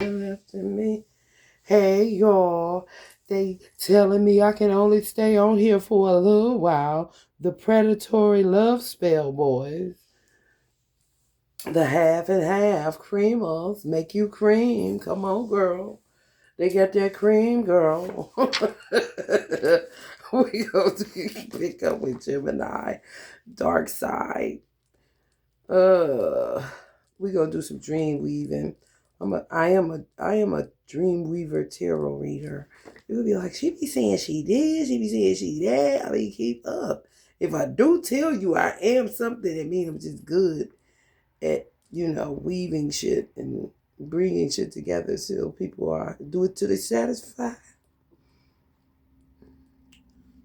Left in me. Hey y'all, they telling me I can only stay on here for a little while. The predatory love spell, boys. The half and half creamers make you cream. Come on, girl. They got that cream, girl. We go to pick up with Gemini, dark side. Uh, we gonna do some dream weaving. I am a dream weaver tarot reader. You'll be like, she be saying she did, she be saying she that. I mean, keep up. If I do tell you I am something, it means I'm just good at, weaving shit and bringing shit together so people do it till they satisfied.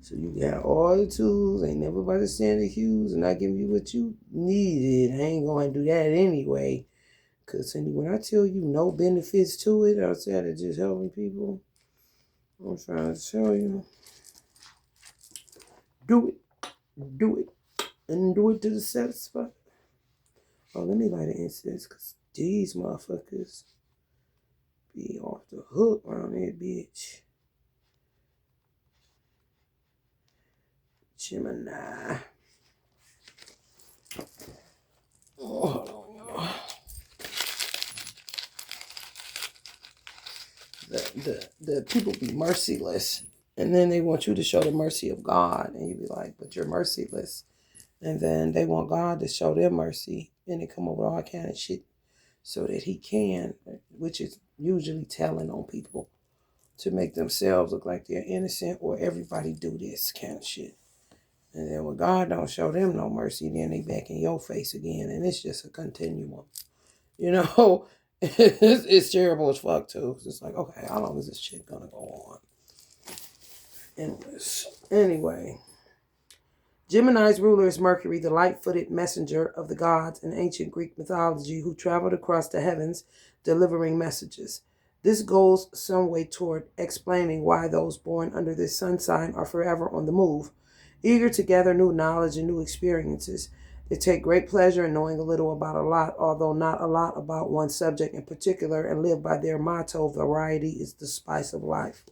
So you got all the tools, ain't never about to stand accused and not giving you what you needed. I ain't going to do that anyway. Because when I tell you no benefits to it outside of just helping people, I'm trying to tell you, do it, and do it to the satisfaction. Oh, let me light an incense, because these motherfuckers be off the hook around that bitch. Gemini. Oh, hold on, y'all. The people be merciless, and then they want you to show the mercy of God, and you be like, but you're merciless. And then they want God to show them mercy, and they come up with all kind of shit so that he can, which is usually telling on people to make themselves look like they're innocent, or everybody do this kind of shit. And then when God don't show them no mercy, then they back in your face again, and it's just a continuum. It's terrible as fuck too. It's like, okay, how long is this shit gonna go on? Anyway. Gemini's ruler is Mercury, the light-footed messenger of the gods in ancient Greek mythology who traveled across the heavens delivering messages. This goes some way toward explaining why those born under this sun sign are forever on the move, eager to gather new knowledge and new experiences. They take great pleasure in knowing a little about a lot, although not a lot about one subject in particular, and live by their motto, variety is the spice of life.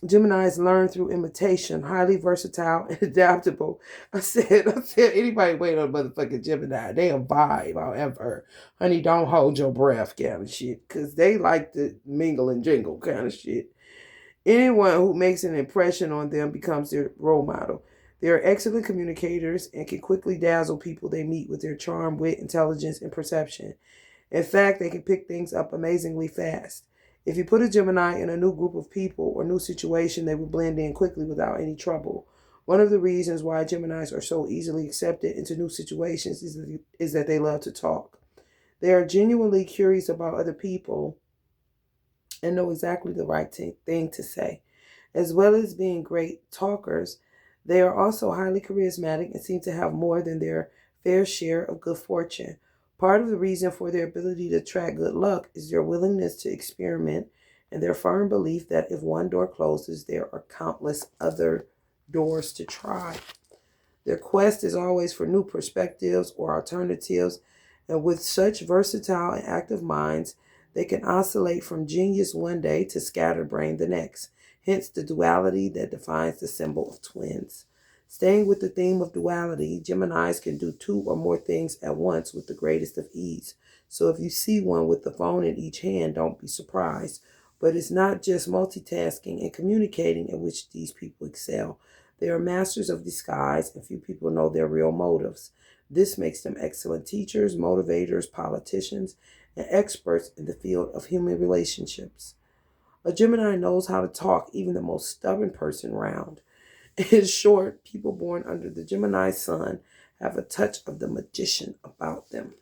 Geminis learn through imitation, highly versatile and adaptable. I said, anybody wait on motherfucking Gemini, they a vibe, however. Honey, don't hold your breath kind of shit, because they like to mingle and jingle kind of shit. Anyone who makes an impression on them becomes their role model. They are excellent communicators and can quickly dazzle people they meet with their charm, wit, intelligence, and perception. In fact, they can pick things up amazingly fast. If you put a Gemini in a new group of people or new situation, they will blend in quickly without any trouble. One of the reasons why Geminis are so easily accepted into new situations is that they love to talk. They are genuinely curious about other people and know exactly the right thing to say. As well as being great talkers, they are also highly charismatic and seem to have more than their fair share of good fortune. Part of the reason for their ability to attract good luck is their willingness to experiment and their firm belief that if one door closes, there are countless other doors to try. Their quest is always for new perspectives or alternatives, and with such versatile and active minds, they can oscillate from genius one day to scatterbrain the next, hence the duality that defines the symbol of twins. Staying with the theme of duality, Geminis can do two or more things at once with the greatest of ease. So if you see one with the phone in each hand, don't be surprised. But it's not just multitasking and communicating in which these people excel. They are masters of disguise, and few people know their real motives. This makes them excellent teachers, motivators, politicians, and experts in the field of human relationships. A Gemini knows how to talk even the most stubborn person round. In short, people born under the Gemini sun have a touch of the magician about them.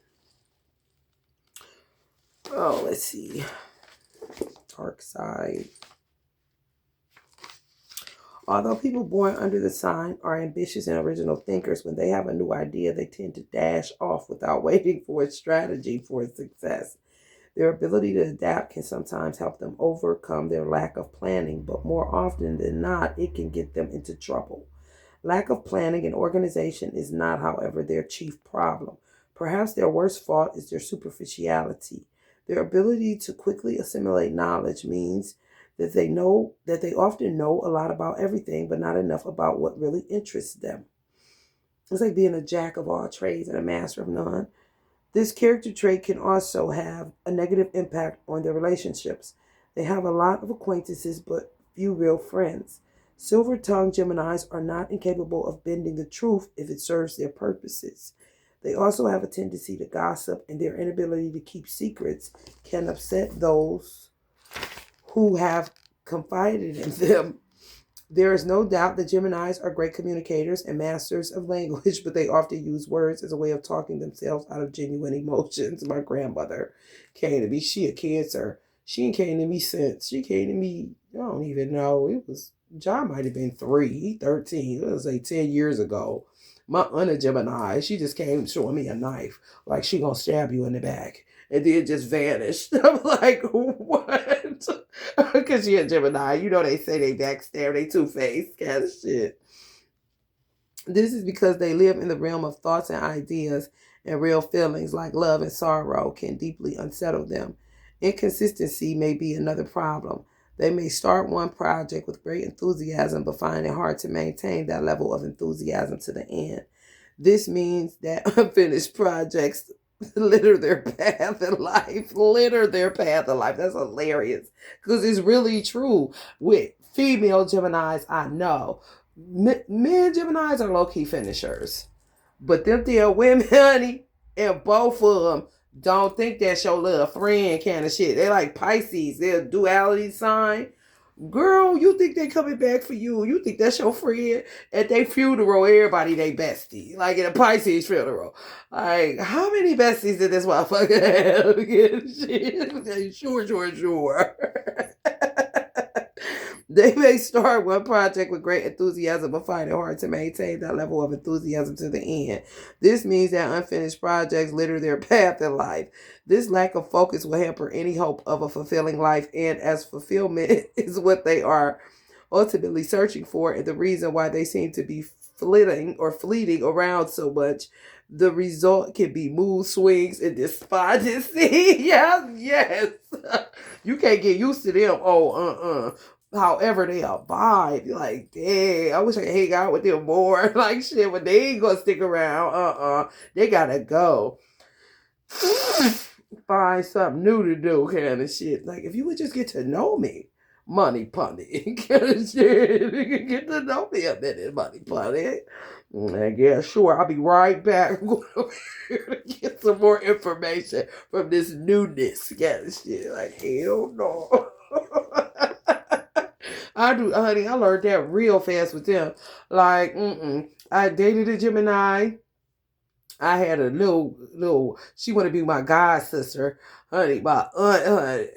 Oh, let's see. Dark side. Although people born under the sign are ambitious and original thinkers, when they have a new idea, they tend to dash off without waiting for a strategy for its success. Their ability to adapt can sometimes help them overcome their lack of planning, but more often than not, it can get them into trouble. Lack of planning and organization is not, however, their chief problem. Perhaps their worst fault is their superficiality. Their ability to quickly assimilate knowledge means that they often know a lot about everything, but not enough about what really interests them. It's like being a jack of all trades and a master of none. This character trait can also have a negative impact on their relationships. They have a lot of acquaintances, but few real friends. Silver-tongued Geminis are not incapable of bending the truth if it serves their purposes. They also have a tendency to gossip, and their inability to keep secrets can upset those who have confided in them. There is no doubt that Geminis are great communicators and masters of language, but they often use words as a way of talking themselves out of genuine emotions. My grandmother came to me. She a Cancer. She ain't came to me since. She came to me, I don't even know. John might have been 13. It was like 10 years ago. My aunt a Gemini, she just came showing me a knife. Like she gonna stab you in the back. And then just vanished. I'm like, what? Because she a Gemini. You know they say they backstab, they two-faced kind of shit. This is because they live in the realm of thoughts and ideas, and real feelings like love and sorrow can deeply unsettle them. Inconsistency may be another problem. They may start one project with great enthusiasm, but find it hard to maintain that level of enthusiasm to the end. This means that unfinished projects litter their path in life. Litter their path in life. That's hilarious. Because it's really true. With female Geminis, I know. Men Geminis are low-key finishers. But them dear women, honey, and both of them don't think that's your little friend kind of shit. They like Pisces. They're a duality sign. Girl, you think they coming back for you. You think that's your friend. At their funeral, everybody they bestie. Like in a Pisces funeral. Like, how many besties did this motherfucker have? Sure. They may start one project with great enthusiasm, but find it hard to maintain that level of enthusiasm to the end. This means that unfinished projects litter their path in life. This lack of focus will hamper any hope of a fulfilling life, and as fulfillment is what they are ultimately searching for, and the reason why they seem to be fleeting around so much, the result can be mood swings and despondency. Yes. You can't get used to them. However they abide. Like, dang, I wish I could hang out with them more. Like, shit, but they ain't gonna stick around. They gotta go. Find something new to do kind of shit. Like, if you would just get to know me, money punny kind of shit. Get to know me a minute, money punny. And yeah, sure, I'll be right back. I'm going over here to get some more information from this newness kind of shit. Like, hell no. I learned that real fast with them. Like, I dated a Gemini. I had a little, she wanted to be my god sister. Honey, my aunt, honey.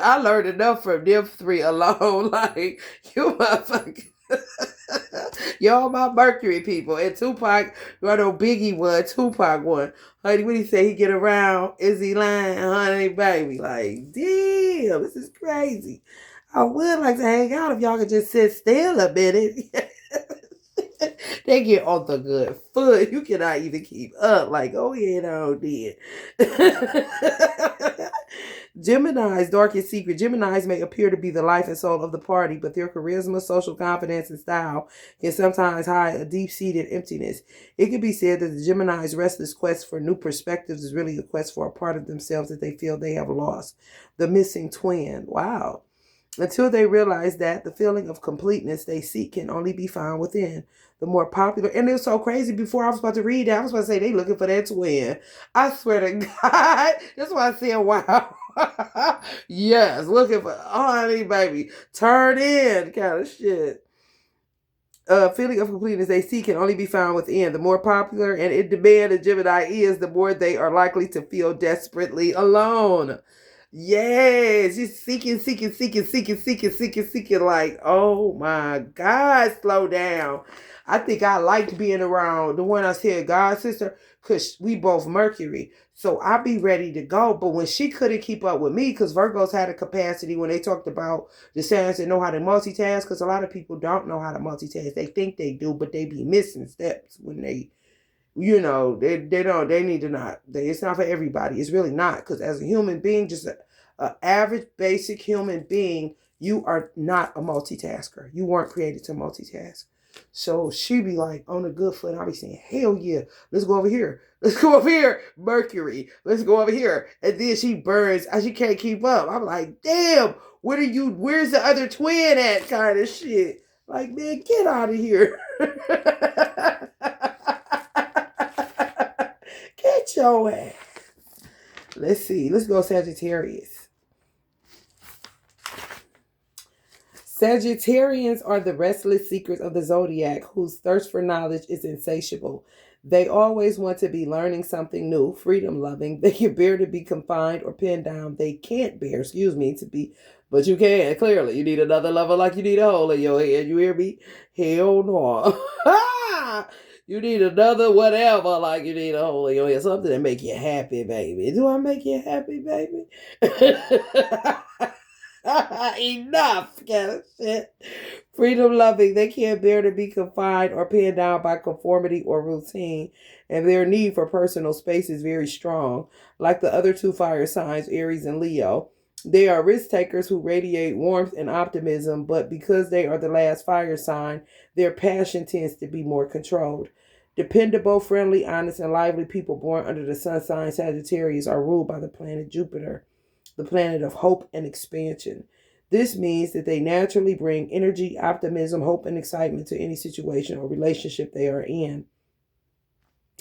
I learned enough from them three alone. Like, you motherfucker. Y'all my Mercury people. And Tupac, I know Biggie one, Tupac one. Honey, what he say? He get around, is he lying? Honey, baby. Like, damn, this is crazy. I would like to hang out if y'all could just sit still a minute. They get on the good foot. You cannot even keep up. Like, oh yeah, no, did. Gemini's darkest secret. Geminis may appear to be the life and soul of the party, but their charisma, social confidence, and style can sometimes hide a deep-seated emptiness. It could be said that the Gemini's restless quest for new perspectives is really a quest for a part of themselves that they feel they have lost. The missing twin. Wow. Until they realize that the feeling of completeness they seek can only be found within. The more popular, and it was so crazy before I was about to read that, I was about to say they looking for that twin. I swear to God, that's why I said, wow. Yes, looking for, honey, baby, turn in kind of shit. Feeling of completeness they seek can only be found within. The more popular and in demand a Gemini is, the more they are likely to feel desperately alone. Yes, just seeking. Like, oh my God, slow down. I think I liked being around the one I said, God sister, because we both Mercury. So I'll be ready to go. But when she couldn't keep up with me, because Virgos had a capacity when they talked about the signs that know how to multitask, because a lot of people don't know how to multitask. They think they do, but they be missing steps when they You know, they need to not. It's not for everybody. It's really not, because as a human being, just a average, basic human being, you are not a multitasker. You weren't created to multitask. So she be like on a good foot. I'll be saying, hell yeah, let's go over here. Let's go over here, Mercury. Let's go over here. And then she burns. She can't keep up. I'm like, damn, where's the other twin at, kind of shit. Like, man, get out of here. Get your ass. Let's see. Let's go Sagittarius. Sagittarians are the restless seekers of the zodiac whose thirst for knowledge is insatiable. They always want to be learning something new, freedom loving. They can bear to be confined or pinned down. They can't bear, to be, but you can, clearly. You need another lover like you need a hole in your head. You hear me? Hell no. You need another whatever like you need a hole in your head. Something that make you happy, baby. Do I make you happy, baby? Enough, kind of shit. Freedom loving, they can't bear to be confined or pinned down by conformity or routine, and their need for personal space is very strong. Like the other two fire signs, Aries and Leo, they are risk takers who radiate warmth and optimism, but because they are the last fire sign, their passion tends to be more controlled. Dependable, friendly, honest, and lively people born under the sun sign Sagittarius are ruled by the planet Jupiter, the planet of hope and expansion. This means that they naturally bring energy, optimism, hope, and excitement to any situation or relationship they are in.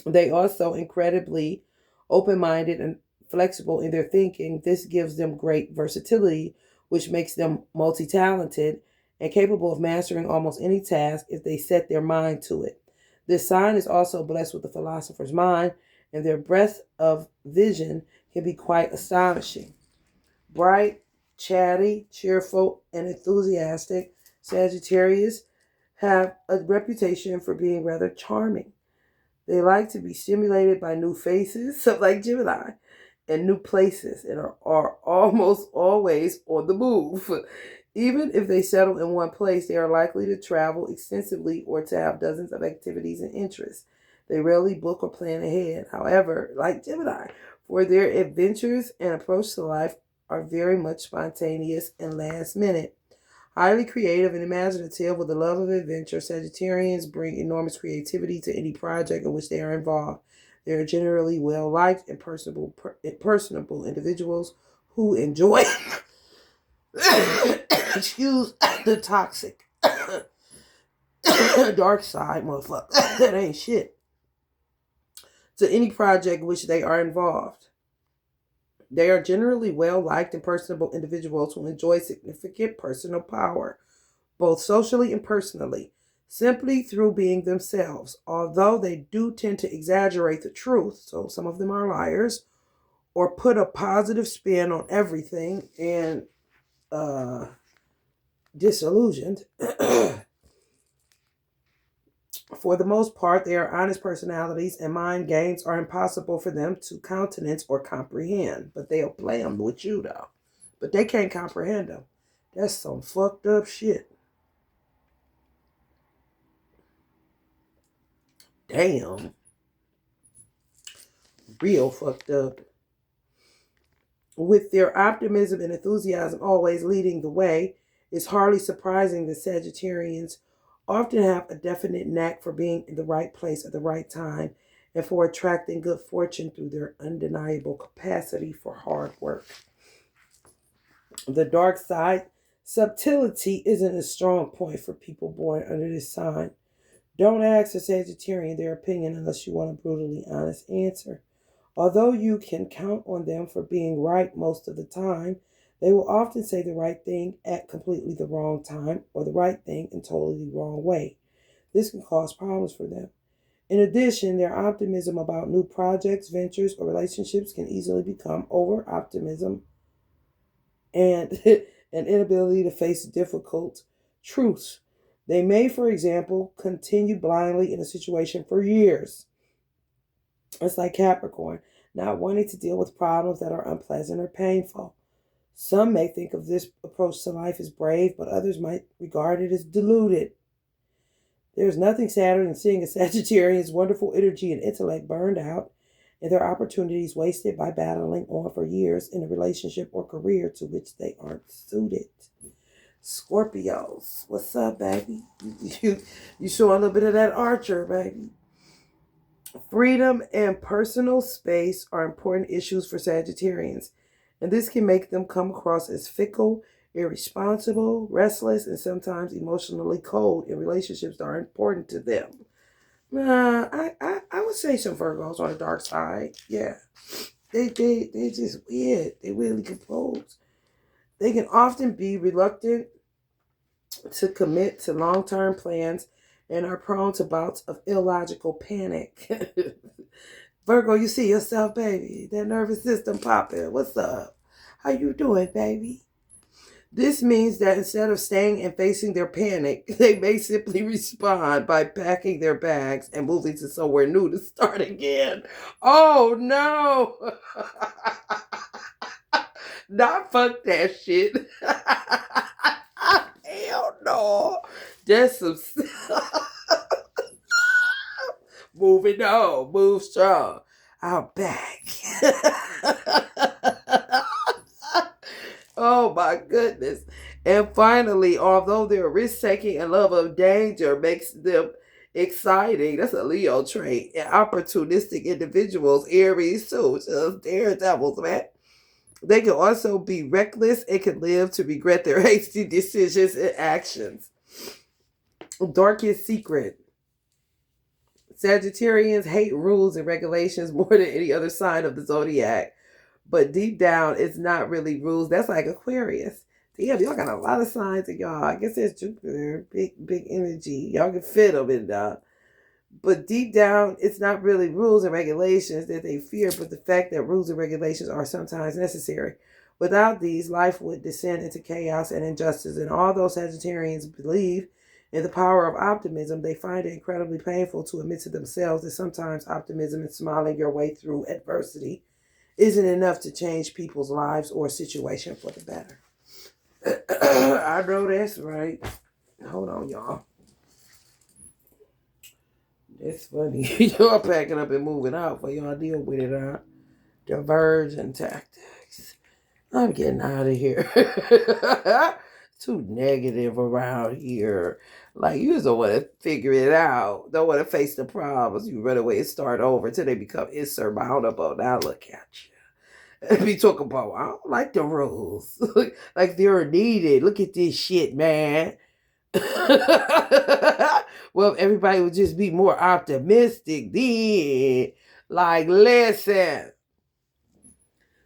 They are also incredibly open-minded and flexible in their thinking. This gives them great versatility, which makes them multi-talented and capable of mastering almost any task if they set their mind to it. This sign is also blessed with the philosopher's mind, and their breadth of vision can be quite astonishing. Bright, chatty, cheerful, and enthusiastic, Sagittarius have a reputation for being rather charming. They like to be stimulated by new faces, so like Gemini, and new places, and are almost always on the move. Even if they settle in one place, they are likely to travel extensively or to have dozens of activities and interests. They rarely book or plan ahead. However, like Gemini, for their adventures and approach to life are very much spontaneous and last minute. Highly creative and imaginative with a love of adventure, Sagittarians bring enormous creativity to any project in which they are involved. They are generally well-liked and personable individuals who enjoy excuse the toxic dark side, motherfucker. That ain't shit. To any project in which they are involved. They are generally well-liked and personable individuals who enjoy significant personal power, both socially and personally, simply through being themselves. Although they do tend to exaggerate the truth, so some of them are liars, or put a positive spin on everything and disillusioned. For the most part, they are honest personalities, and mind games are impossible for them to countenance or comprehend. But they'll play them with you, though. But they can't comprehend them. That's some fucked up shit. Damn. Real fucked up. With their optimism and enthusiasm always leading the way, it's hardly surprising that Sagittarians often have a definite knack for being in the right place at the right time and for attracting good fortune through their undeniable capacity for hard work. The dark side, subtlety isn't a strong point for people born under this sign. Don't ask a Sagittarian their opinion unless you want a brutally honest answer. Although you can count on them for being right most of the time, they will often say the right thing at completely the wrong time or the right thing in totally the wrong way. This can cause problems for them. In addition, their optimism about new projects, ventures, or relationships can easily become over-optimism and an inability to face difficult truths. They may, for example, continue blindly in a situation for years. It's like Capricorn, not wanting to deal with problems that are unpleasant or painful. Some may think of this approach to life as brave, but others might regard it as deluded. There's nothing sadder than seeing a Sagittarian's wonderful energy and intellect burned out and their opportunities wasted by battling on for years in a relationship or career to which they aren't suited. Scorpios, what's up, baby? You show a little bit of that Archer, baby. Freedom and personal space are important issues for Sagittarians, and this can make them come across as fickle, irresponsible, restless, and sometimes emotionally cold in relationships that are important to them. I would say some Virgos on the dark side. Yeah. They just weird. They really composed. They can often be reluctant to commit to long-term plans and are prone to bouts of illogical panic. Virgo, you see yourself, baby. That nervous system popping. What's up? How you doing, baby? This means that instead of staying and facing their panic, they may simply respond by packing their bags and moving to somewhere new to start again. Oh, no. Not fuck that shit. Hell no. Just some... Moving on. Move strong. I'm back. Oh my goodness. And finally, although their risk-taking and love of danger makes them exciting, that's a Leo trait, and opportunistic individuals, Aries too, just daredevils, man. They can also be reckless and can live to regret their hasty decisions and actions. Darkest secret. Sagittarians hate rules and regulations more than any other sign of the zodiac. But deep down, it's not really rules. That's like Aquarius. Damn, y'all got a lot of signs in y'all. I guess it's Jupiter, big energy. Y'all can fit them in there. But deep down, it's not really rules and regulations that they fear, but the fact that rules and regulations are sometimes necessary. Without these, life would descend into chaos and injustice. And although Sagittarians believe in the power of optimism, they find it incredibly painful to admit to themselves that sometimes optimism and smiling your way through adversity isn't enough to change people's lives or situation for the better. I know that's right. Hold on, y'all. That's funny. Y'all packing up and moving out for y'all deal with it, huh? Divergent tactics. I'm getting out of here. Too negative around here. Like, you just don't want to figure it out. Don't want to face the problems. You run away and start over until they become insurmountable. Now look at you. And be talking about, I don't like the rules. Like they're needed. Look at this shit, man. Well, if everybody would just be more optimistic, then, like, listen.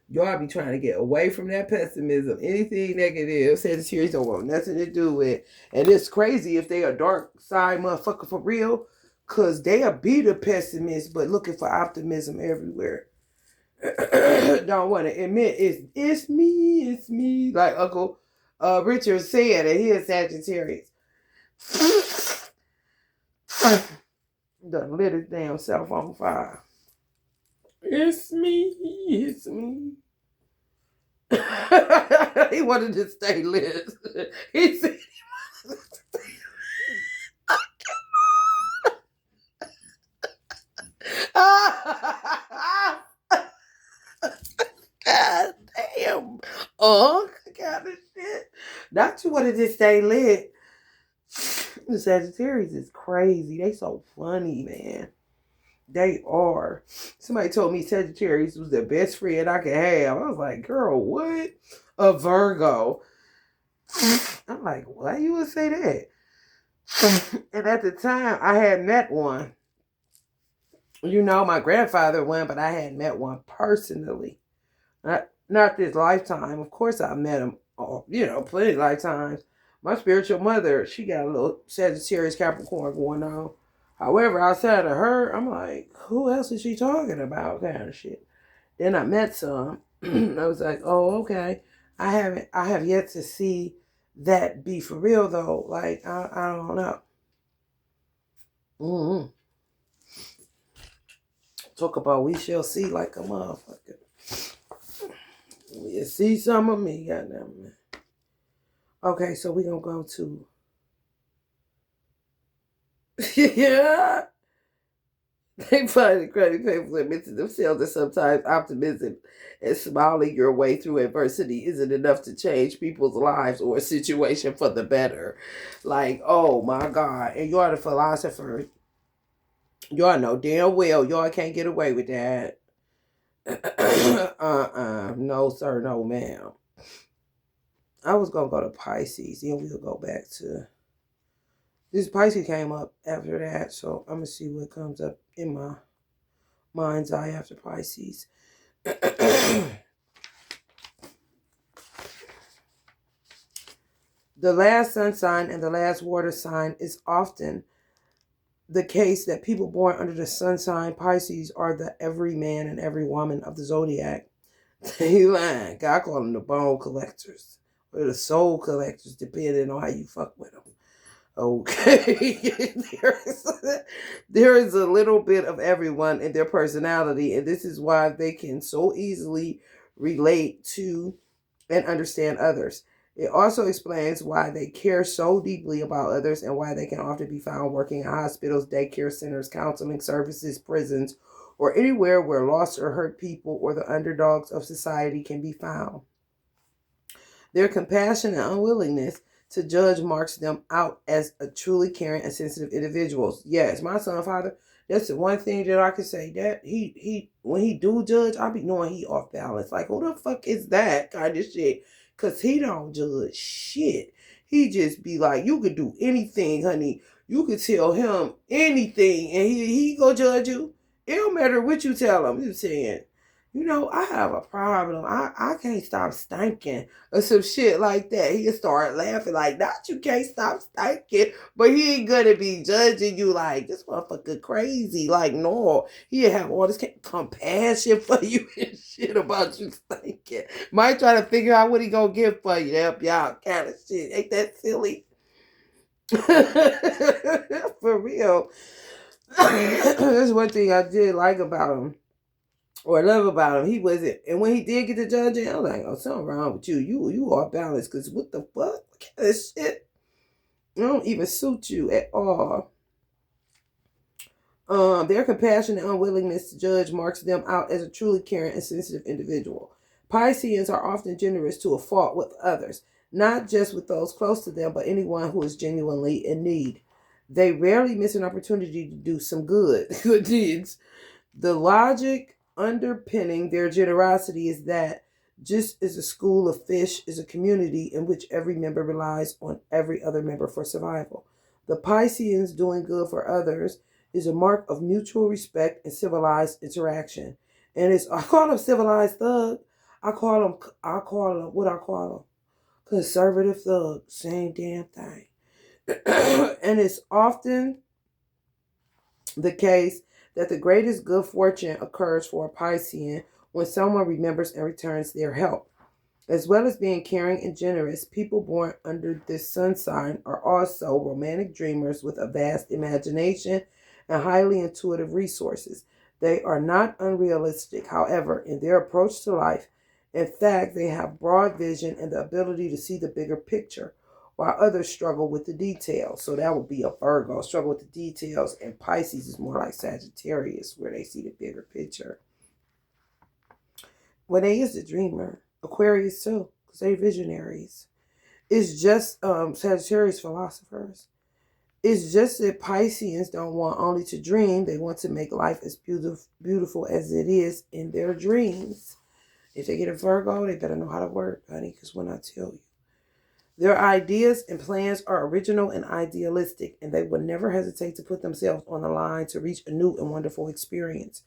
Y'all be trying to get away from that pessimism. Anything negative, Sagittarius don't want nothing to do with. And it's crazy if they a dark side motherfucker for real, because they'll be the pessimist, but looking for optimism everywhere. Don't want to admit it's me. Like Uncle Richard said that he is Sagittarius. Done lit his damn self on fire. It's me. He wanted to stay lit. He said he wanted to stay God damn. Kind of shit. Not you wanted to stay lit. The Sagittarius is crazy. They so funny, man. They are. Somebody told me Sagittarius was the best friend I could have. I was like, girl, what? A Virgo. I'm like, why you would say that? And at the time, I had met one. You know, my grandfather went, but I hadn't met one personally. Not this lifetime. Of course, I met him, plenty of lifetimes. My spiritual mother, she got a little Sagittarius Capricorn going on. However, outside of her, I'm like, who else is she talking about? Kind of shit. Then I met some. I was like, oh, okay. I have yet to see that be for real though. Like, I don't know. Mm-hmm. Talk about we shall see like a motherfucker. You see some of me, goddamn man. Okay, so we're gonna go to Yeah. They find it credit people admitting themselves that sometimes optimism and smiling your way through adversity isn't enough to change people's lives or a situation for the better. Like, oh my God. And you're the philosopher. Y'all know damn well y'all can't get away with that. No, sir, no, ma'am. I was gonna go to Pisces, then we'll go back to this. Pisces came up after that, so I'm gonna see what comes up in my mind's eye after Pisces. The last sun sign and the last water sign is often the case that people born under the sun sign Pisces are the every man and every woman of the zodiac. They lying. God call them the bone collectors or the soul collectors, depending on how you fuck with them. Okay. there is a little bit of everyone in their personality, and this is why they can so easily relate to and understand others. It also explains why they care so deeply about others and why they can often be found working in hospitals, daycare centers, counseling services, prisons, or anywhere where lost or hurt people or the underdogs of society can be found. Their compassion and unwillingness to judge marks them out as a truly caring and sensitive individuals. Yes, my son, father, that's the one thing that I can say, that he when he do judge, I be knowing he off balance. Like, who the fuck is that kind of shit? Cause he don't judge shit. He just be like, you could do anything, honey. You could tell him anything and he go judge you. It don't matter what you tell him. He's saying, I have a problem. I can't stop stinking or some shit like that. He'll start laughing like, not you can't stop stinking, but he ain't gonna be judging you like, this motherfucker crazy. Like, no, he'll have all this compassion for you and shit about you stinking. Might try to figure out what he gonna give for you to help you out, kind of shit. Ain't that silly? For real. That's one thing I did like about him. Or love about him. He wasn't, and when he did get to judging, I was like, oh, something wrong with you. You are balanced, because what the fuck? What kind of shit? It don't even suit you at all. Their compassion and unwillingness to judge marks them out as a truly caring and sensitive individual. Pisceans are often generous to a fault with others, not just with those close to them, but anyone who is genuinely in need. They rarely miss an opportunity to do some good deeds. The logic underpinning their generosity is that just as a school of fish is a community in which every member relies on every other member for survival, the Pisceans doing good for others is a mark of mutual respect and civilized interaction. And I call them civilized thug. I call them what I call them? Conservative thug. Same damn thing. And it's often the case that the greatest good fortune occurs for a Piscean when someone remembers and returns their help. As well as being caring and generous, people born under this sun sign are also romantic dreamers with a vast imagination and highly intuitive resources. They are not unrealistic, however, in their approach to life. In fact, they have broad vision and the ability to see the bigger picture, while others struggle with the details. So that would be a Virgo, struggle with the details, and Pisces is more like Sagittarius, where they see the bigger picture. Well, they is the dreamer. Aquarius too, because they're visionaries. It's just Sagittarius philosophers. It's just that Pisceans don't want only to dream, they want to make life as beautiful as it is in their dreams. If they get a Virgo, they better know how to work, honey, because when I tell you. Their ideas and plans are original and idealistic, and they will never hesitate to put themselves on the line to reach a new and wonderful experience.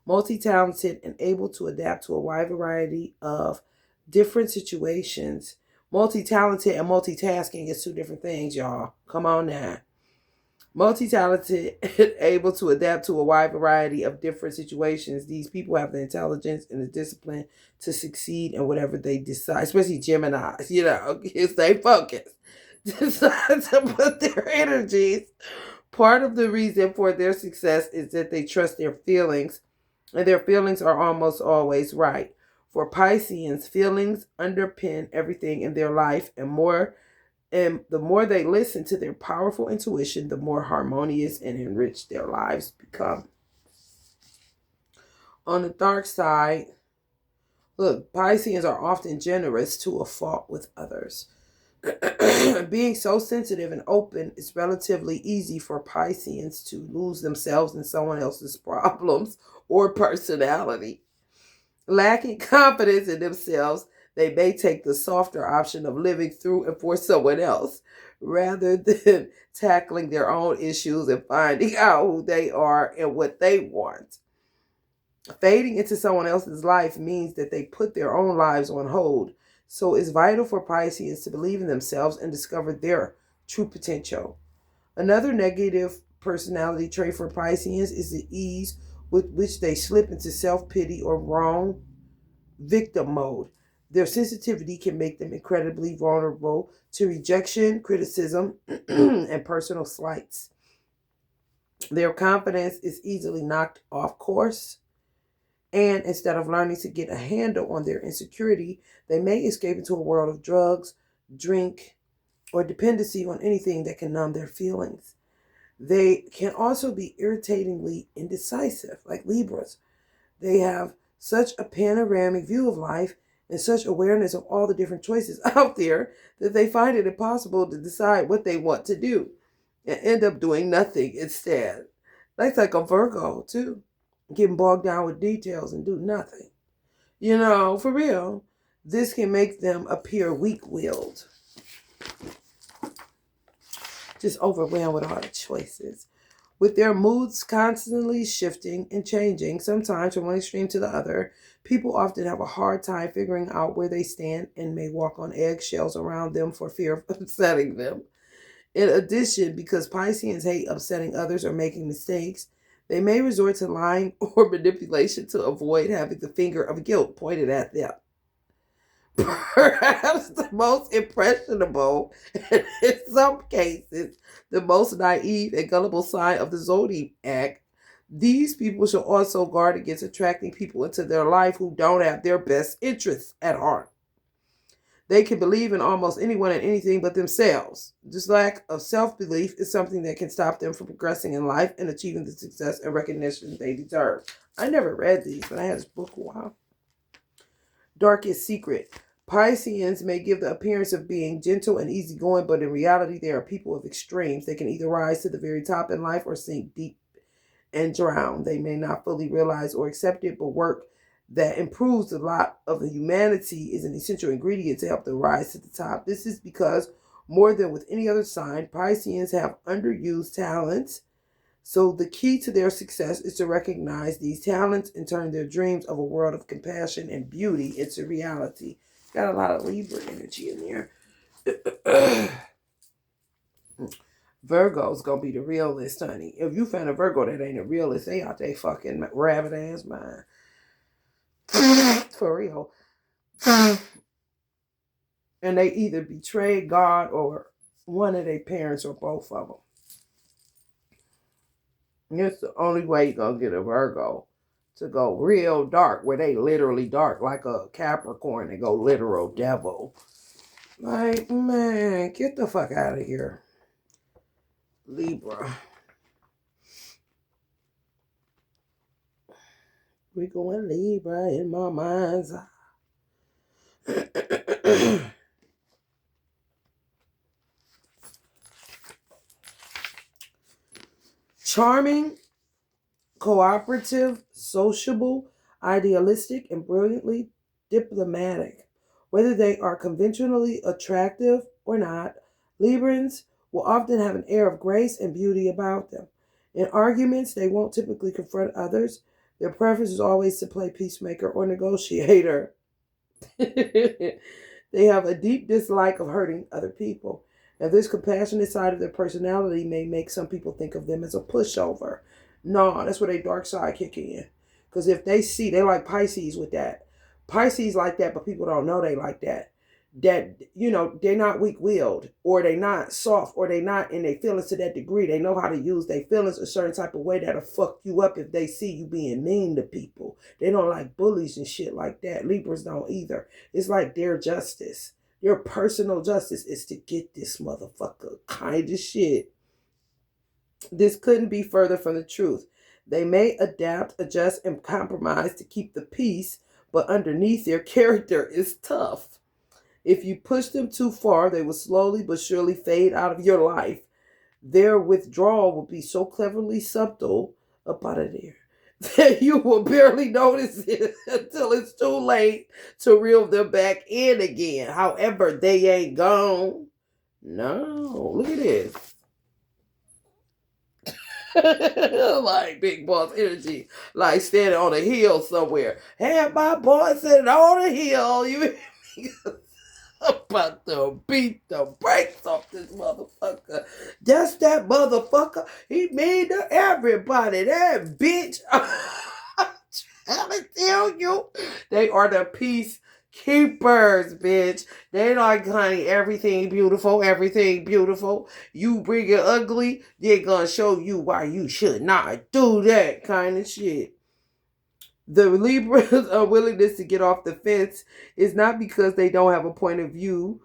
Multi-talented and able to adapt to a wide variety of different situations. Multi-talented and multitasking is two different things, y'all. Come on now. Multi-talented and able to adapt to a wide variety of different situations. These people have the intelligence and the discipline to succeed in whatever they decide, especially Geminis, stay focused. Decide to put their energies. Part of the reason for their success is that they trust their feelings, and their feelings are almost always right. For Pisceans, feelings underpin everything in their life, and more And the more they listen to their powerful intuition, the more harmonious and enriched their lives become. On the dark side, look, Pisceans are often generous to a fault with others. Being so sensitive and open, it's relatively easy for Pisceans to lose themselves in someone else's problems or personality. Lacking confidence in themselves, they may take the softer option of living through and for someone else rather than tackling their own issues and finding out who they are and what they want. Fading into someone else's life means that they put their own lives on hold. So it's vital for Pisces to believe in themselves and discover their true potential. Another negative personality trait for Pisceans is the ease with which they slip into self-pity or wrong victim mode. Their sensitivity can make them incredibly vulnerable to rejection, criticism, and personal slights. Their confidence is easily knocked off course, and instead of learning to get a handle on their insecurity, they may escape into a world of drugs, drink, or dependency on anything that can numb their feelings. They can also be irritatingly indecisive, like Libras. They have such a panoramic view of life and such awareness of all the different choices out there that they find it impossible to decide what they want to do and end up doing nothing instead. That's like a Virgo, too. Getting bogged down with details and do nothing. You know, for real. This can make them appear weak-willed. Just overwhelmed with all the choices. With their moods constantly shifting and changing, sometimes from one extreme to the other, people often have a hard time figuring out where they stand and may walk on eggshells around them for fear of upsetting them. In addition, because Pisceans hate upsetting others or making mistakes, they may resort to lying or manipulation to avoid having the finger of guilt pointed at them. Perhaps the most impressionable, and in some cases, the most naive and gullible sign of the zodiac, these people should also guard against attracting people into their life who don't have their best interests at heart. They can believe in almost anyone and anything but themselves. This lack of self-belief is something that can stop them from progressing in life and achieving the success and recognition they deserve. I never read these, but I had this book a while. Darkest secret. Pisceans may give the appearance of being gentle and easygoing, but in reality, they are people of extremes. They can either rise to the very top in life or sink deep and drown. They may not fully realize or accept it, but work that improves the lot of the humanity is an essential ingredient to help them rise to the top. This is because, more than with any other sign, Pisceans have underused talents. So the key to their success is to recognize these talents and turn their dreams of a world of compassion and beauty into reality. Got a lot of Libra energy in there. Virgo's gonna be the realist, honey. If you find a Virgo that ain't a realist, they out there fucking rabbit ass mind. For real. And they either betray God or one of their parents or both of them. It's the only way you're gonna get a Virgo to go real dark, where they literally dark, like a Capricorn. They go literal devil. Like, man, get the fuck out of here. Libra. We going Libra in my mind's eye. Charming, cooperative, sociable, idealistic, and brilliantly diplomatic. Whether they are conventionally attractive or not, Librans will often have an air of grace and beauty about them. In arguments, they won't typically confront others. Their preference is always to play peacemaker or negotiator. They have a deep dislike of hurting other people. Now, this compassionate side of their personality may make some people think of them as a pushover. No, that's where they dark side kick in. Because if they see, they like Pisces with that. Pisces like that, but people don't know they like that. That, you know, they're not weak-willed, or they not soft, or they not in their feelings to that degree. They know how to use their feelings a certain type of way that'll fuck you up if they see you being mean to people. They don't like bullies and shit like that. Libras don't either. It's like their justice. Your personal justice is to get this motherfucker kind of shit. This couldn't be further from the truth. They may adapt, adjust, and compromise to keep the peace, but underneath their character is tough. If you push them too far, they will slowly but surely fade out of your life. Their withdrawal will be so cleverly subtle up out of there that you will barely notice it until it's too late to reel them back in again. However, they ain't gone. No, look at this. Like big boss energy, like standing on a hill somewhere. Have my boy sitting on a hill. You about to beat the brakes off this motherfucker. That's that motherfucker. He mean to everybody. That bitch. I'm trying to tell you. They are the peace keepers, bitch. They like, honey, everything beautiful, everything beautiful. You bring it ugly, they're gonna show you why you should not do that kind of shit. The Libra's unwillingness to get off the fence is not because they don't have a point of view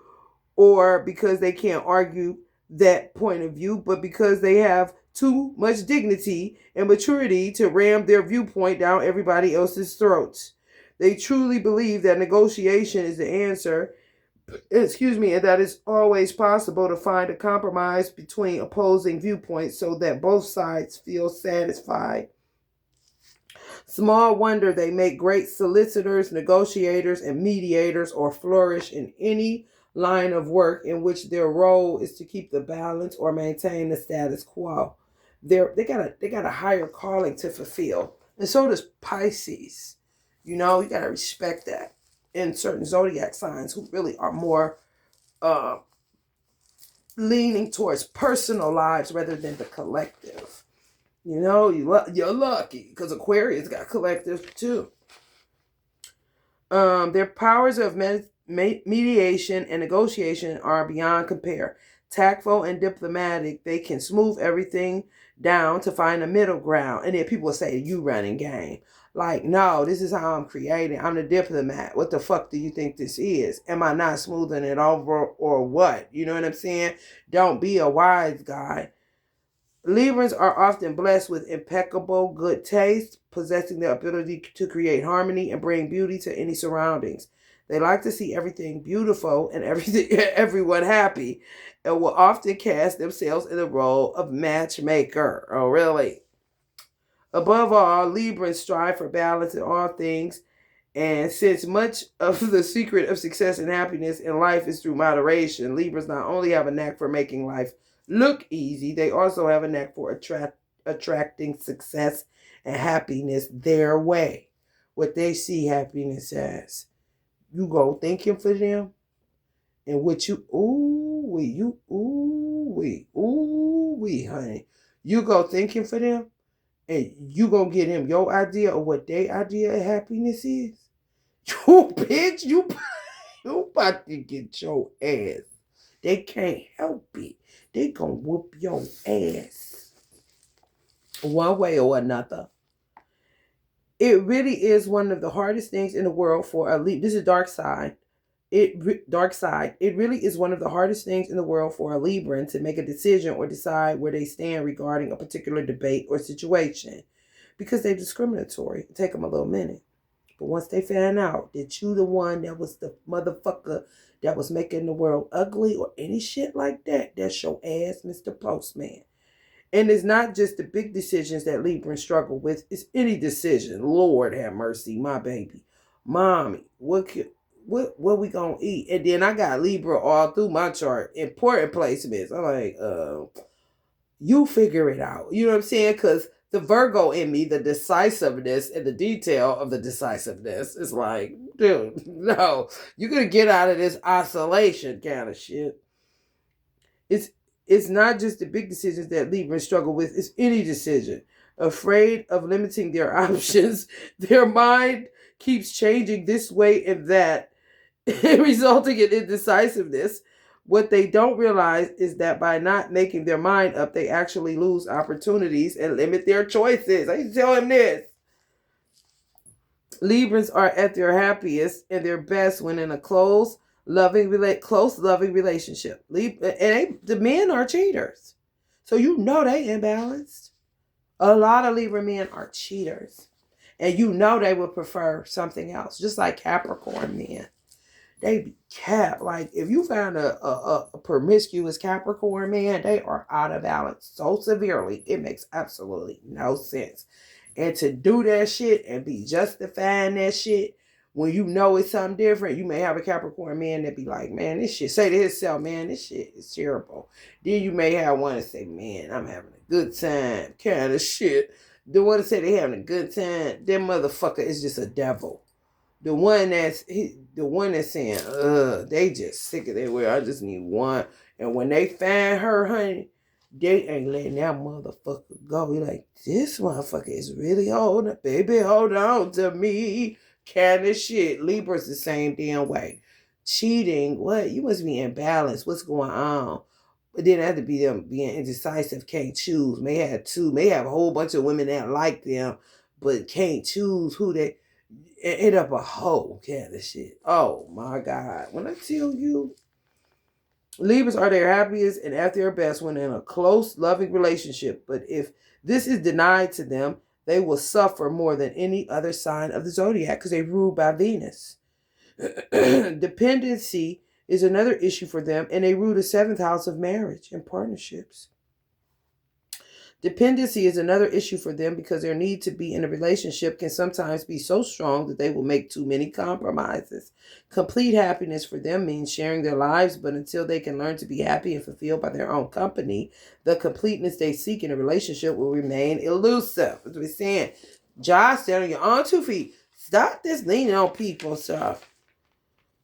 or because they can't argue that point of view, but because they have too much dignity and maturity to ram their viewpoint down everybody else's throats. They truly believe that negotiation is the answer, and that it's always possible to find a compromise between opposing viewpoints so that both sides feel satisfied. Small wonder they make great solicitors, negotiators, and mediators, or flourish in any line of work in which their role is to keep the balance or maintain the status quo. They got a higher calling to fulfill, and so does Pisces. You know, you gotta respect that. In certain zodiac signs who really are more leaning towards personal lives rather than the collective. You know, you're lucky because Aquarius got collective too. Their powers of mediation and negotiation are beyond compare. Tactful and diplomatic, they can smooth everything down to find a middle ground. And then people will say, you running game. Like, no, this is how I'm creating. I'm the diplomat. What the fuck do you think this is? Am I not smoothing it over or what? You know what I'm saying? Don't be a wise guy. Librans are often blessed with impeccable good taste, possessing the ability to create harmony and bring beauty to any surroundings. They like to see everything beautiful and everyone happy, and will often cast themselves in the role of matchmaker. Oh, really? Above all, Librans strive for balance in all things, and since much of the secret of success and happiness in life is through moderation, Libras not only have a knack for making life look easy, they also have a knack for attracting success and happiness their way. What they see happiness as. You go thinking for them, and what you, honey. You go thinking for them, and you gonna get him your idea of what their idea of happiness is. You bitch, you about to get your ass. They can't help it. They gonna whoop your ass one way or another. It really is one of the hardest things in the world for a Libra. This is DARKSIDE. DARKSIDE. It really is one of the hardest things in the world for a Libran to make a decision or decide where they stand regarding a particular debate or situation, because they're discriminatory. It take them a little minute. But once they find out that you the one that was the motherfucker that was making the world ugly or any shit like that, that's your ass, Mr. Postman. And it's not just the big decisions that Librans struggle with. It's any decision. Lord have mercy, my baby. Mommy, what we gonna eat? And then I got Libra all through my chart. Important placements. I'm like, you figure it out. You know what I'm saying? Because the Virgo in me, the decisiveness and the detail of the decisiveness is like, dude, no. You're going to get out of this oscillation kind of shit. It's not just the big decisions that Librans struggle with. It's any decision. Afraid of limiting their options. Their mind keeps changing this way and that, resulting in indecisiveness. What they don't realize is that by not making their mind up, they actually lose opportunities and limit their choices. I used to tell him this. Librans are at their happiest and their best when in a close, close loving relationship. The men are cheaters. So you know they imbalanced. A lot of Libra men are cheaters. And you know they would prefer something else. Just like Capricorn men. They be like, if you find a promiscuous Capricorn man, they are out of balance so severely. It makes absolutely no sense. And to do that shit and be justifying that shit when you know it's something different, you may have a Capricorn man that be like, man, this shit, say to himself, man, this shit is terrible. Then you may have one that say, man, I'm having a good time, kind of shit. The one that say they having a good time, that motherfucker is just a devil. The one that's saying, they just sick of their way. I just need one. And when they find her, honey, they ain't letting that motherfucker go. You're like, this motherfucker is really holding, baby, hold on to me. Kind of shit. Libra's the same damn way. Cheating, what? You must be imbalanced. What's going on? But then it had to be them being indecisive, can't choose. May have a whole bunch of women that like them, but can't choose who they end up a hoe kind of shit. Oh my God. When I tell you, Libras are their happiest and at their best when in a close, loving relationship. But if this is denied to them, they will suffer more than any other sign of the zodiac because they're ruled by Venus. Dependency is another issue for them, and they rule the 7th house of marriage and partnerships. Dependency is another issue for them because their need to be in a relationship can sometimes be so strong that they will make too many compromises. Complete happiness for them means sharing their lives, but until they can learn to be happy and fulfilled by their own company, the completeness they seek in a relationship will remain elusive. As we're saying, Josh, stand on your own 2 feet. Stop this leaning on people stuff.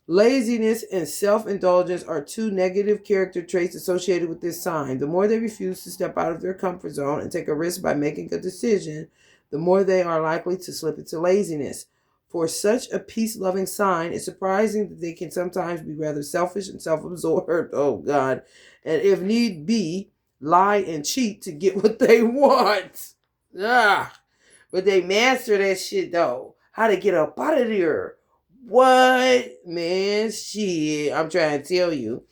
Laziness and self-indulgence are 2 negative character traits associated with this sign. The more they refuse to step out of their comfort zone and take a risk by making a decision, the more they are likely to slip into laziness. For such a peace-loving sign, it's surprising that they can sometimes be rather selfish and self-absorbed. Oh, God. And if need be, lie and cheat to get what they want. But they master that shit, though. How to get up out of there. What? Man, shit. I'm trying to tell you.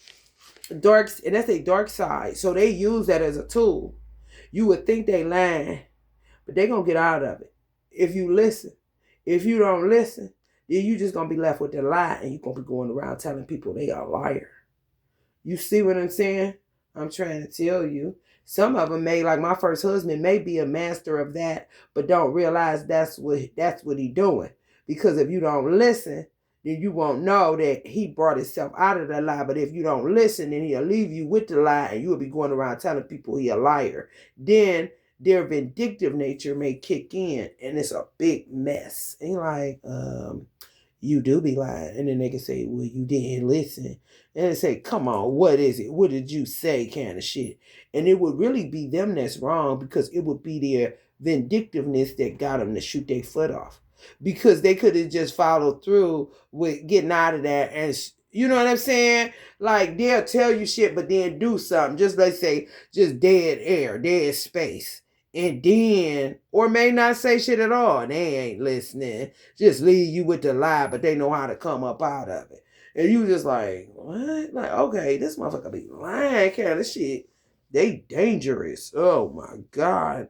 And that's a dark side. So they use that as a tool. You would think they lying, but they going to get out of it. If you listen. If you don't listen, then you just going to be left with the lie, and you're going to be going around telling people they are a liar. You see what I'm saying? I'm trying to tell you. Some of them like my first husband may be a master of that, but don't realize that's what he doing. Because if you don't listen, then you won't know that he brought himself out of the lie. But if you don't listen, then he'll leave you with the lie, and you'll be going around telling people he a liar. Then their vindictive nature may kick in, and it's a big mess. And like, you do be lying. And then they can say, well, you didn't listen. And they say, come on, what is it? What did you say? Kind of shit. And it would really be them that's wrong, because it would be their vindictiveness that got them to shoot their foot off. Because they could have just followed through with getting out of that. And you know what I'm saying? Like, they'll tell you shit, but then do something. Just, let's say, just dead air, dead space. And then, or may not say shit at all. They ain't listening. Just leave you with the lie, but they know how to come up out of it. And you just like, what? Like, okay, this motherfucker be lying kind of shit. They dangerous. Oh my God.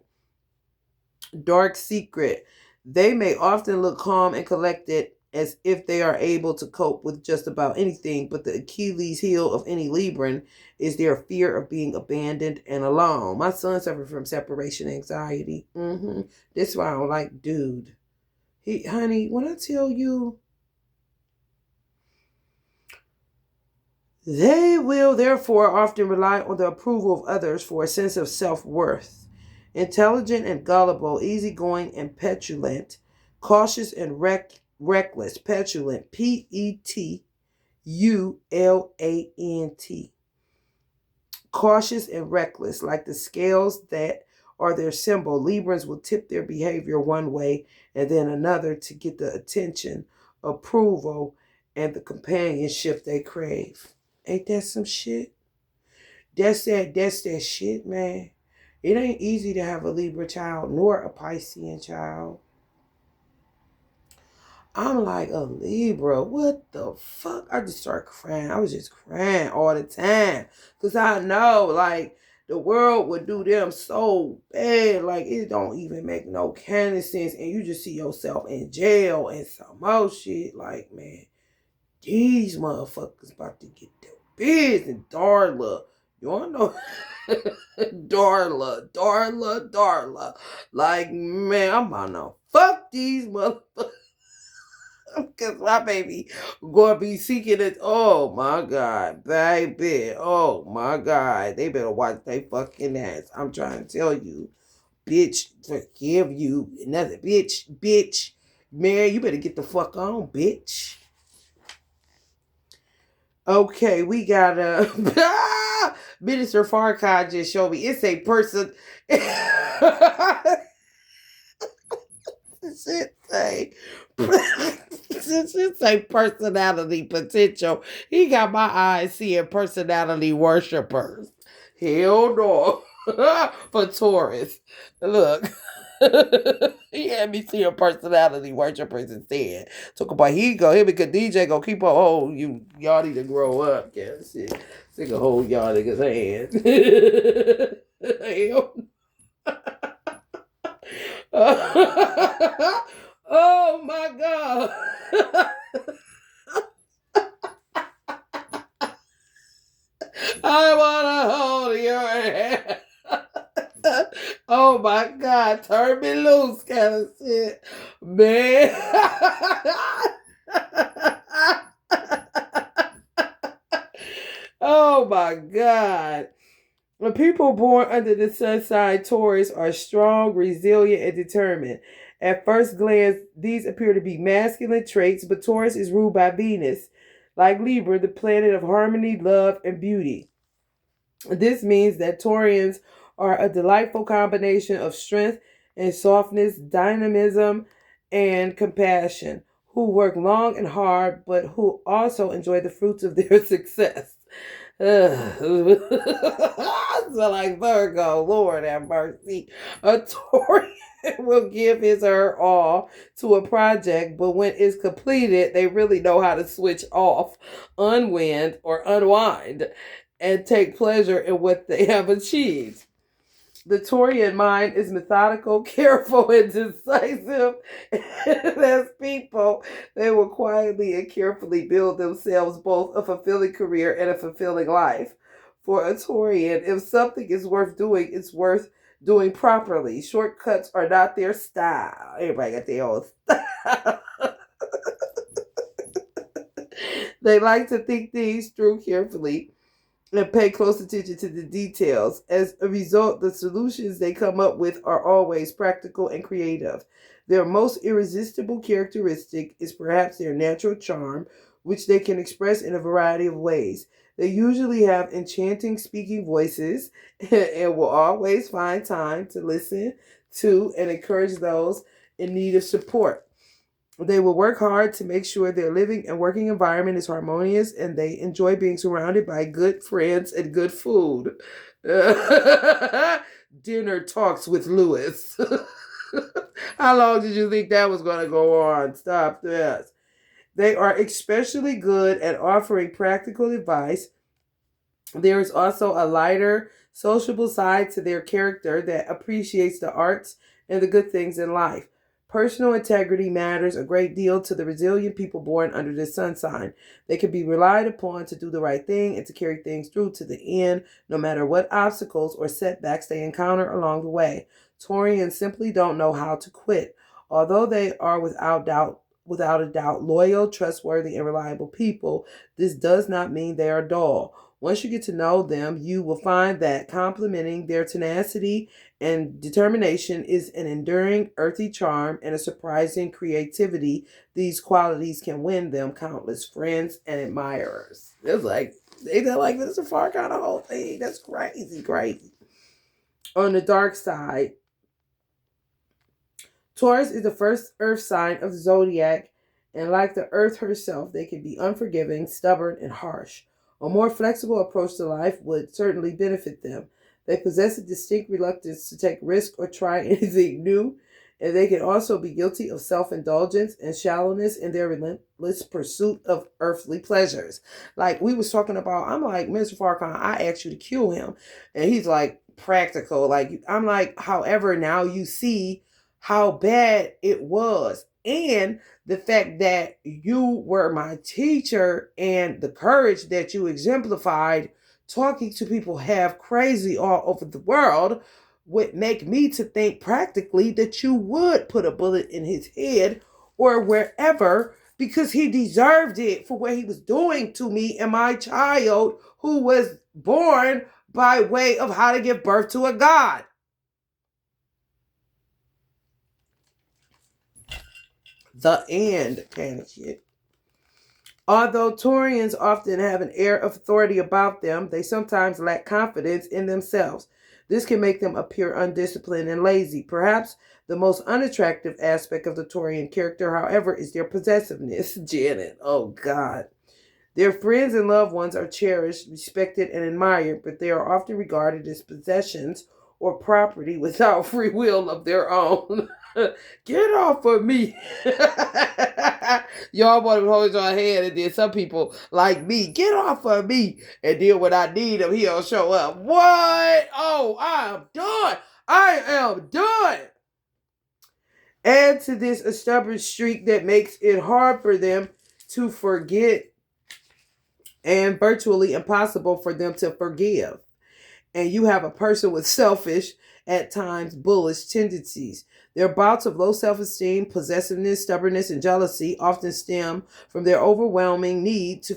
Dark secret. They may often look calm and collected as if they are able to cope with just about anything, but the Achilles heel of any Libran is their fear of being abandoned and alone. My son suffered from separation anxiety. This is why I don't like dude. Honey, when I tell you, they will therefore often rely on the approval of others for a sense of self-worth. Intelligent and gullible, easygoing and petulant, cautious and reckless, petulant, Petulant. Cautious and reckless, like the scales that are their symbol. Librans will tip their behavior one way and then another to get the attention, approval, and the companionship they crave. Ain't that some shit? That's that shit, man. It ain't easy to have a Libra child nor a Piscean child. I'm like, a Libra, what the fuck? I just started crying. I was just crying all the time. Because I know, like, the world would do them so bad. Like, it don't even make no kind of sense. And you just see yourself in jail and some more shit. Like, man, these motherfuckers about to get their business. Darla. You don't know? Darla. Like, man, I'm about to fuck these motherfuckers. Because my baby gonna be seeking it. Oh my God, baby. Oh my God. They better watch their fucking ass. I'm trying to tell you, bitch, forgive you. Another bitch. Man, you better get the fuck on, bitch. Okay, we got Minister Farrakhan just showed me. It's a person. Shit say shit say personality potential. He got my eyes seeing personality worshipers. Hell no. For Taurus. Look. He had me seeing personality worshipers instead. Talk about he because DJ go keep on. Oh, y'all need to grow up. Yeah, shit. Sick of hold y'all niggas hands. Hell. Oh my God. I want to hold your hand. Oh my God. Turn me loose kind of shit. Man. Oh my God. The people born under the sun sign Taurus are strong, resilient, and determined. At first glance, these appear to be masculine traits, but Taurus is ruled by Venus, like Libra, the planet of harmony, love, and beauty. This means that Taurians are a delightful combination of strength and softness, dynamism, and compassion, who work long and hard, but who also enjoy the fruits of their success. So like Virgo, Lord have mercy. A Taurian will give his or her all to a project, but when it's completed, they really know how to switch off, unwind, or unwind, and take pleasure in what they have achieved. The Taurian mind is methodical, careful, and decisive. And as people, they will quietly and carefully build themselves both a fulfilling career and a fulfilling life. For a Taurian, if something is worth doing, it's worth doing properly. Shortcuts are not their style. Everybody got their own style. They like to think things through carefully and pay close attention to the details. As a result, the solutions they come up with are always practical and creative. Their most irresistible characteristic is perhaps their natural charm, which they can express in a variety of ways. They usually have enchanting speaking voices and will always find time to listen to and encourage those in need of support. They will work hard to make sure their living and working environment is harmonious, and they enjoy being surrounded by good friends and good food. Dinner talks with Lewis. How long did you think that was going to go on? Stop this. They are especially good at offering practical advice. There is also a lighter, sociable side to their character that appreciates the arts and the good things in life. Personal integrity matters a great deal to the resilient people born under this sun sign. They can be relied upon to do the right thing and to carry things through to the end, no matter what obstacles or setbacks they encounter along the way. Taurians simply don't know how to quit. Although they are without a doubt, loyal, trustworthy, and reliable people, this does not mean they are dull. Once you get to know them, you will find that complementing their tenacity and determination is an enduring, earthy charm and a surprising creativity. These qualities can win them countless friends and admirers. It's like, they did like this is far kind of whole thing. That's crazy. On the dark side, Taurus is the first earth sign of the zodiac, and like the earth herself, they can be unforgiving, stubborn, and harsh. A more flexible approach to life would certainly benefit them. They possess a distinct reluctance to take risks or try anything new, And they can also be guilty of self-indulgence and shallowness in their relentless pursuit of earthly pleasures. Like we was talking about, I'm like, Mr. Farrakhan, I asked you to kill him. And he's like, practical. Like, I'm like, however, now you see how bad it was. And the fact that you were my teacher and the courage that you exemplified talking to people half crazy all over the world would make me to think practically that you would put a bullet in his head or wherever, because he deserved it for what he was doing to me and my child who was born by way of how to give birth to a god. The end, panic shit. Although Taurians often have an air of authority about them, they sometimes lack confidence in themselves. This can make them appear undisciplined and lazy. Perhaps the most unattractive aspect of the Taurian character, however, is their possessiveness. Janet, oh God. Their friends and loved ones are cherished, respected, and admired, but they are often regarded as possessions or property without free will of their own. Get off of me. Y'all want to hold your hand, and then some people like me, get off of me. And then when I need him, he'll show up. What? Oh, I am done. I am done. Add to this a stubborn streak that makes it hard for them to forget and virtually impossible for them to forgive. And you have a person with selfish, at times bullish tendencies. Their bouts of low self-esteem, possessiveness, stubbornness, and jealousy often stem from their overwhelming need to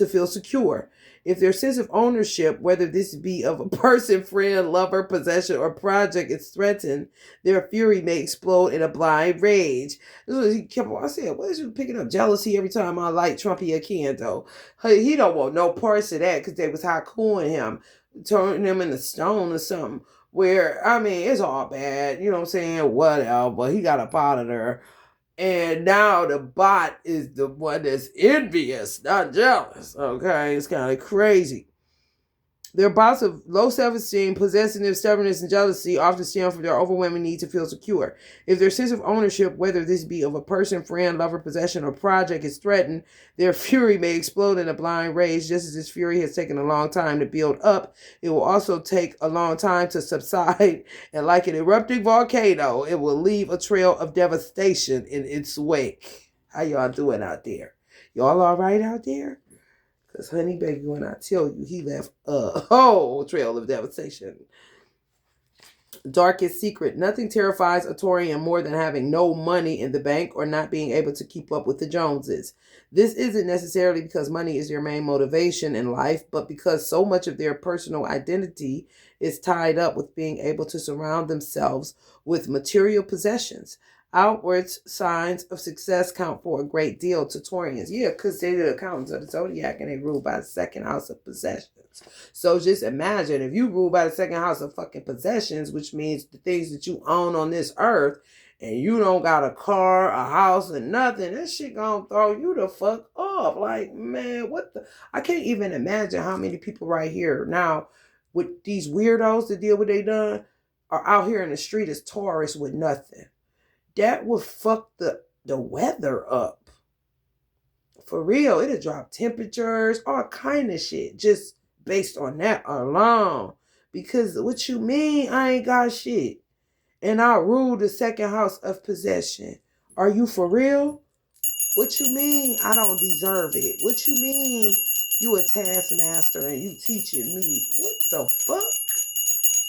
feel secure. If their sense of ownership, whether this be of a person, friend, lover, possession, or project, is threatened, their fury may explode in a blind rage. This is what he kept on. I said, what is you picking up jealousy every time I light Trumpy again, though? He don't want no parts of that because they was haiku him, turning him into stone or something. Where, I mean, it's all bad, you know what I'm saying? Whatever, but he got up out of there. And now the bot is the one that's envious, not jealous. Okay, it's kind of crazy. Their bouts of low self-esteem, possessiveness, stubbornness, and jealousy often stem from their overwhelming need to feel secure. If their sense of ownership, whether this be of a person, friend, lover, possession, or project, is threatened, their fury may explode in a blind rage. Just as this fury has taken a long time to build up, it will also take a long time to subside. And like an erupting volcano, it will leave a trail of devastation in its wake. How y'all doing out there? Y'all all right out there? Because, honey, baby, when I tell you, he left a whole trail of devastation. Darkest secret. Nothing terrifies a Taurian more than having no money in the bank or not being able to keep up with the Joneses. This isn't necessarily because money is their main motivation in life, but because so much of their personal identity is tied up with being able to surround themselves with material possessions. Outward signs of success count for a great deal to Taurians. Yeah, because they're the accountants of the zodiac and they rule by the second house of possessions. So just imagine if you rule by the second house of fucking possessions, which means the things that you own on this earth, and you don't got a car, a house, and nothing, that shit gonna throw you the fuck off. Like, man, what the? I can't even imagine how many people right here now with these weirdos that deal with they done are out here in the street as Taurus with nothing. That would fuck the weather up. For real, it'll drop temperatures, all kind of shit, just based on that alone. Because what you mean, I ain't got shit. And I rule the second house of possession. Are you for real? What you mean, I don't deserve it? What you mean, you a taskmaster and you teaching me? What the fuck?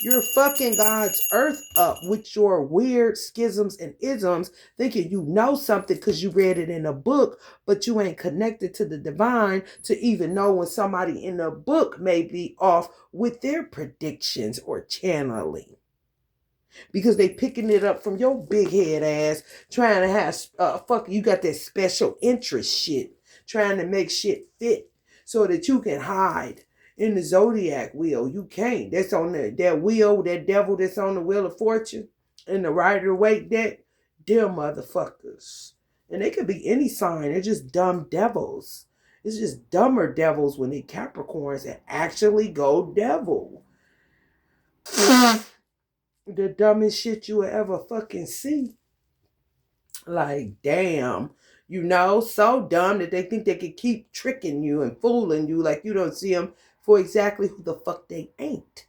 You're fucking God's earth up with your weird schisms and isms, thinking you know something because you read it in a book, but you ain't connected to the divine to even know when somebody in the book may be off with their predictions or channeling. Because they picking it up from your big head ass, trying to have, you got that special interest shit, trying to make shit fit so that you can hide. In the zodiac wheel, you can't. That's on that wheel, that devil that's on the wheel of fortune in the Rider-Waite deck. Them motherfuckers. And they could be any sign. They're just dumb devils. It's just dumber devils when they Capricorns and actually go devil. The dumbest shit you will ever fucking see. Like, damn. You know, so dumb that they think they could keep tricking you and fooling you like you don't see them for exactly who the fuck they ain't.